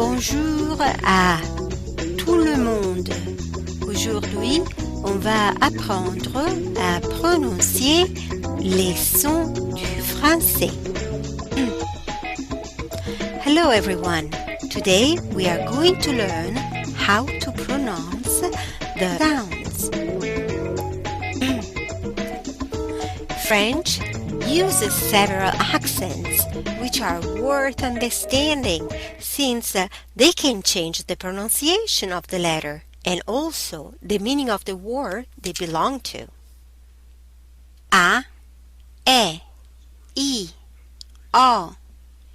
Bonjour à tout le monde. Aujourd'hui, on va apprendre à prononcer les sons du français. Hello everyone. Today we are going to learn how to pronounce the sounds. French uses several accents which are worth understanding since they can change the pronunciation of the letter and also the meaning of the word they belong to. A, E, I, O,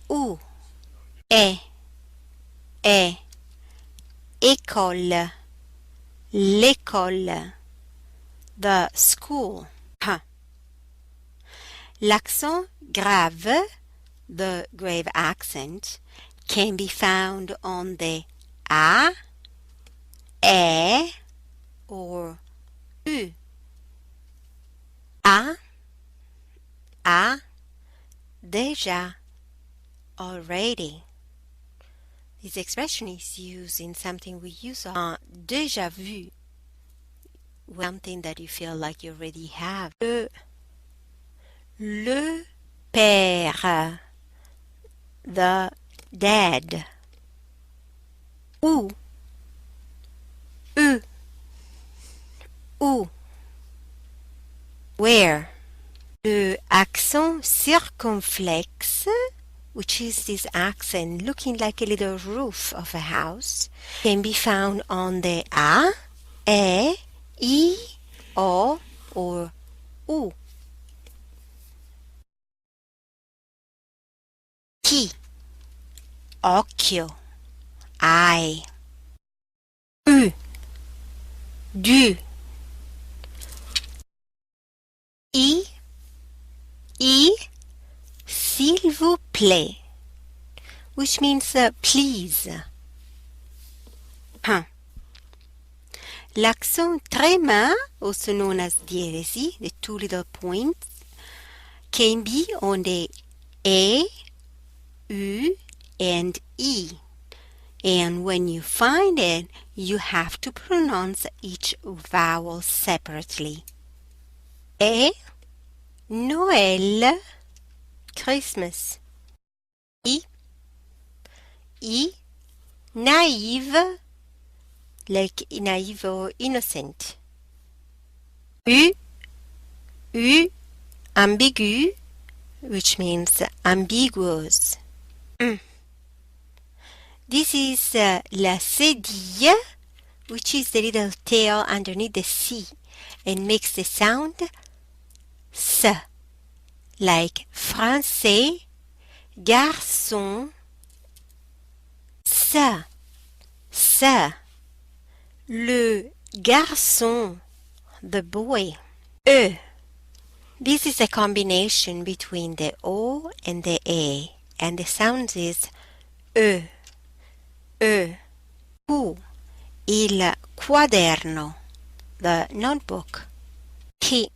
U, E, école, l'école, the school. L'accent grave, the grave accent, can be found on the A, E, or U. A, déjà, already. This expression is used in something we use déjà vu, something that you feel like you already have. Le père, the dad. Où, where. Le accent circonflexe, which is this accent looking like a little roof of a house, can be found on the A, E, I, O, or U. Chi, occhio, eye. U, du. I, s'il vous plaît, which means please. L'accent tréma, also known as diéresi, the two little points, can be on the E, U, and I. And when you find it, you have to pronounce each vowel separately. E, Noël, Christmas. I, naïve, like naive or innocent. U, ambigu, which means ambiguous. This is la cédille, which is the little tail underneath the C and makes the sound S, like français, garçon, ça, le garçon, the boy. E. This is a combination between the O and the E, and the sound is E. Q. Il quaderno, the notebook. Chi.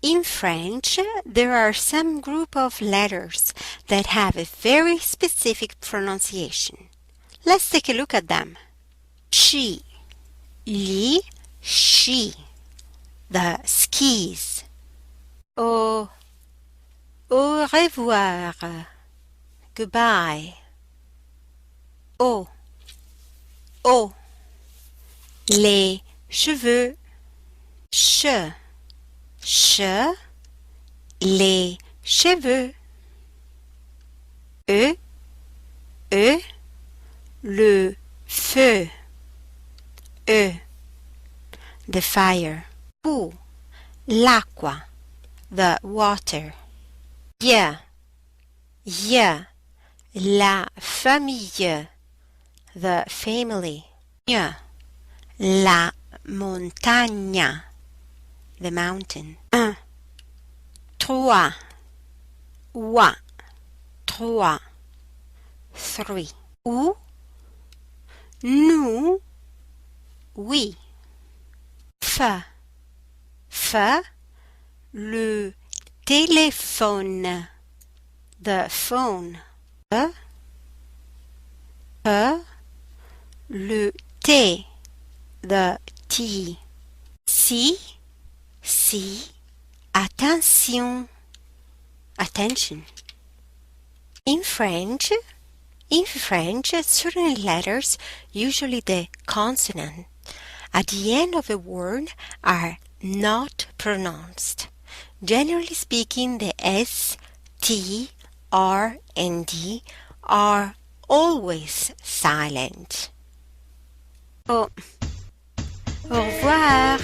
In French, there are some group of letters that have a very specific pronunciation. Let's take a look at them. Chi, li, she, the skis. Au revoir, goodbye. O, les cheveux. Che, les cheveux. E, le feu. The fire. Q, l'acqua, the water. Y, la famille, the family. Y, la montagna, the mountain. Trois, three. Où, nous, oui. Le téléphone, the phone. E, le T, the T. Si, attention, attention. In French, certain letters, usually the consonant, at the end of a word are not pronounced. Generally speaking, the S, T, R, and D are always silent. Au revoir.